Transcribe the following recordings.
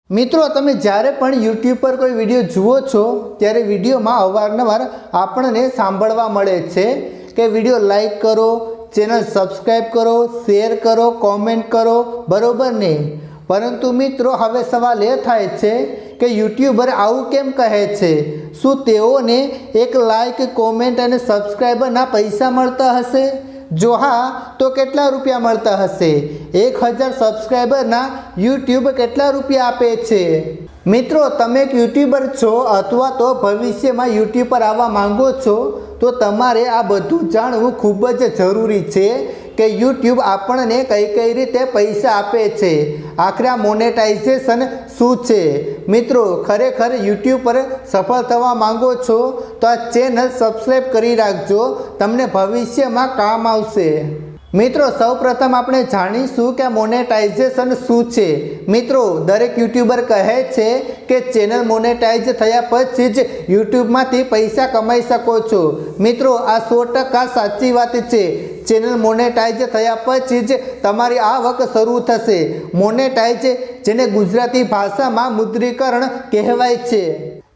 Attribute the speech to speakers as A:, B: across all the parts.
A: મિત્રો તમે જ્યારે પણ YouTube પર કોઈ વિડિયો જુઓ છો ત્યારે વિડિયોમાં અવારનવાર આપણને સાંભળવા મળે છે કે વિડિયો લાઈક કરો, ચેનલ સબસ્ક્રાઇબ કરો, શેર કરો, કોમેન્ટ કરો, બરોબર ને? પરંતુ મિત્રો હવે સવાલ એ થાય છે કે યુટ્યુબર આવું કેમ કહે છે? શું તેઓને એક લાઈક, કોમેન્ટ અને સબસ્ક્રાઇબરના પૈસા મળતા હશે? જો હા તો કેટલા રૂપિયા મળતા હશે? 1000 સબસ્ક્રાઈબરના યુટ્યુબ કેટલા રૂપિયા આપે છે? મિત્રો તમે એક યુટ્યુબર છો અથવા તો ભવિષ્યમાં યુટ્યુબ પર આવવા માંગો છો તો તમારે આ બધું જાણવું ખૂબ જ જરૂરી છે કે યુટ્યુબ આપણને કઈ રીતે પૈસા આપે છે, આખરે આ મોનેટાઇઝેશન શું છે. મિત્રો ખરેખર યુટ્યુબ પર સફળ થવા માંગો છો તો આ ચેનલ સબસ્ક્રાઈબ કરી રાખજો, તમને ભવિષ્યમાં કામ આવશે. મિત્રો સૌપ્રથમ આપણે જાણીશું કે મોનેટાઇઝેશન શું છે. મિત્રો દરેક યુટ્યુબર કહે છે કે ચેનલ મોનેટાઇઝ થયા પછી જ યુટ્યુબમાંથી પૈસા કમાઈ શકો છો. મિત્રો આ 100% સાચી વાત છે. ચેનલ મોનેટાઇઝ થયા પછી જ તમારી આવક શરૂ થશે. મોનેટાઇઝ જેને ગુજરાતી ભાષામાં મુદ્રીકરણ કહેવાય છે.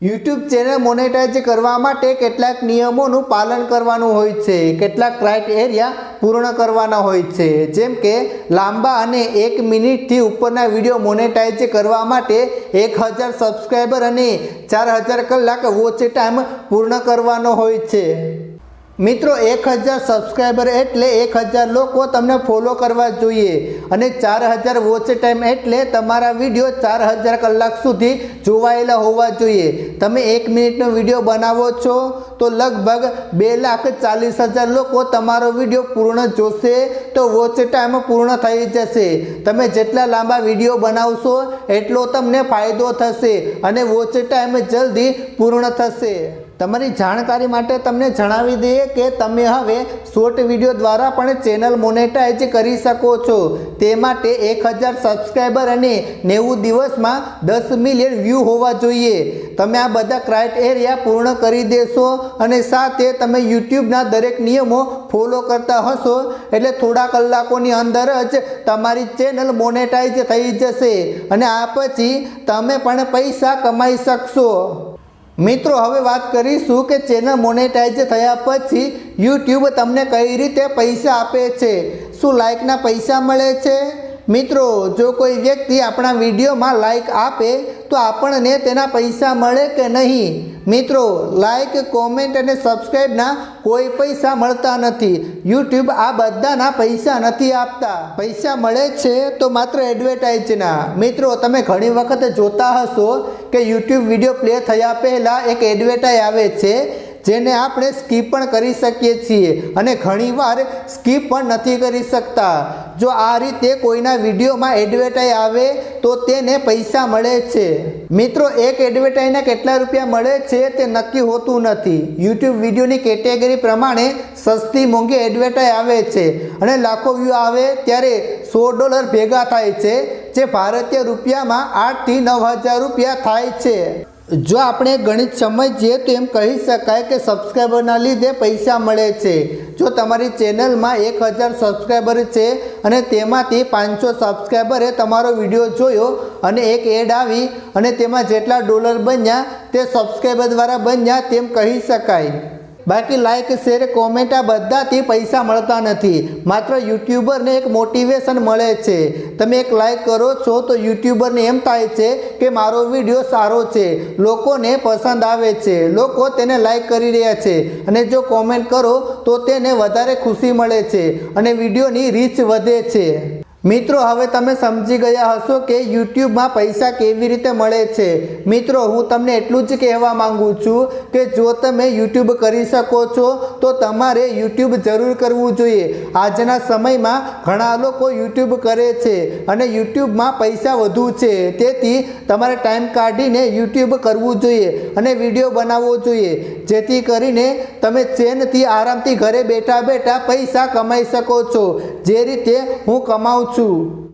A: યુટ્યુબ ચેનલ મોનેટાઇઝ કરવા માટે કેટલાક નિયમોનું પાલન કરવાનું હોય છે, કેટલાક ક્રાઇટેરિયા પૂર્ણ કરવાના હોય છે. જેમ કે લાંબા અને 1 મિનિટથી ઉપરના વિડીયો મોનેટાઇઝ કરવા માટે 1000 સબસ્ક્રાઈબર અને 4000 કલાક વોચ ટાઈમ પૂર્ણ કરવાનો હોય છે. મિત્રો 1000 સબસ્ક્રાઈબર એટલે 1000 લોકો તમને ફોલો કરવા જોઈએ અને 4000 વોચ ટાઈમ એટલે તમારા વિડીયો 4000 કલાક સુધી જોવાયેલા હોવા જોઈએ. તમે 1 મિનિટનો વિડીયો બનાવો છો તો લગભગ 2,40,000 લોકો તમારો વિડીયો પૂર્ણ જોશે તો વોચ ટાઈમ પૂર્ણ થઈ જશે. તમે જેટલા લાંબા વિડીયો બનાવશો એટલો તમને ફાયદો થશે અને વોચ ટાઈમ જલ્દી પૂર્ણ થશે. તમારી જાણકારી માટે તમને જણાવી દઈએ કે તમે હવે શોર્ટ વિડીયો દ્વારા પણ ચેનલ મોનેટાઇઝ કરી શકો છો. તે માટે 1000 સબસ્ક્રાઈબર અને 90 દિવસમાં 10 મિલિયન વ્યૂ હોવા જોઈએ. તમે આ બધા ક્રાઇટેરિયા પૂર્ણ કરી દેશો અને સાથે તમે યુટ્યુબના દરેક નિયમો ફોલો કરતા હશો એટલે થોડા કલાકોની અંદર જ તમારી ચેનલ મોનેટાઇઝ થઈ જશે અને આ પછી તમે પણ પૈસા કમાઈ શકશો. મિત્રો હવે વાત કરીશું કે ચેનલ મોનેટાઇઝ થયા પછી યુટ્યુબ તમને કઈ રીતે પૈસા આપે છે. શું લાઇકના પૈસા મળે છે? મિત્રો જો કોઈ વ્યક્તિ આપણા વિડીયોમાં લાઇક આપે તો આપણને તેના પૈસા મળે કે નહીં? મિત્રો લાઇક, કોમેન્ટ અને સબસ્ક્રાઈબના કોઈ પૈસા મળતા નથી. યુટ્યુબ આ બધાના પૈસા નથી આપતા. પૈસા મળે છે તો માત્ર એડવર્ટાઇઝના. મિત્રો તમે ઘણી વખત જોતા હશો કે યુટ્યુબ વિડીયો પ્લે થયા પહેલાં એક એડવર્ટાઇઝ આવે છે જેને આપણે સ્કીપ પણ કરી શકીએ છીએ અને ઘણીવાર સ્કીપ પણ નથી કરી શકતા. જો આ રીતે કોઈના વિડીયોમાં એડવર્ટાઇઝ આવે તો તેને પૈસા મળે છે. મિત્રો એક એડવર્ટાઇઝના કેટલા રૂપિયા મળે છે તે નક્કી હોતું નથી. યુટ્યુબ વિડીયોની કેટેગરી પ્રમાણે સસ્તી મોંઘી એડવર્ટાઇઝ આવે છે અને લાખો વ્યૂ આવે ત્યારે $100 ભેગા થાય છે જે ભારતીય રૂપિયામાં 8,000 થી 9,000 રૂપિયા થાય છે. જો આપણે ગણિત સમજીએ તો એમ કહી શકાય કે સબસ્ક્રાઈબરના લીધે પૈસા મળે છે. જો તમારી ચેનલમાં 1000 સબસ્ક્રાઈબર છે અને તેમાંથી 500 સબસ્ક્રાઈબરે તમારો વિડીયો જોયો અને એક એડ આવી અને તેમાં જેટલા ડોલર બન્યા તે સબસ્ક્રાઈબર દ્વારા બન્યા તેમ કહી શકાય. બાકી લાઇક, શેર, કોમેન્ટ આ બધાથી પૈસા મળતા નથી. માત્ર યુટ્યુબરને એક મોટિવેશન મળે છે. તમે એક લાઇક કરો છો તો યુટ્યુબરને એમ થાય છે કે મારો વિડીયો સારો છે, લોકોને પસંદ આવે છે, લોકો તેને લાઇક કરી રહ્યા છે અને જો કોમેન્ટ કરો તો તેને વધારે ખુશી મળે છે અને વિડીયોની રીચ વધે છે. મિત્રો હવે તમે સમજી ગયા હશો કે યુટ્યુબમાં પૈસા કેવી રીતે મળે છે. મિત્રો હું તમને એટલું જ કહેવા માંગુ છું કે જો તમે યુટ્યુબ કરી શકો છો તો તમારે યુટ્યુબ જરૂર કરવું જોઈએ. આજના સમયમાં ઘણા લોકો યુટ્યુબ કરે છે અને યુટ્યુબમાં પૈસા વધુ છે. તેથી તમારે ટાઈમ કાઢીને યુટ્યુબ કરવું જોઈએ અને વિડીયો બનાવવો જોઈએ જેથી કરીને તમે ચેનથી આરામથી ઘરે બેઠા બેઠા પૈસા કમાઈ શકો છો જે રીતે હું કમાઉં છું.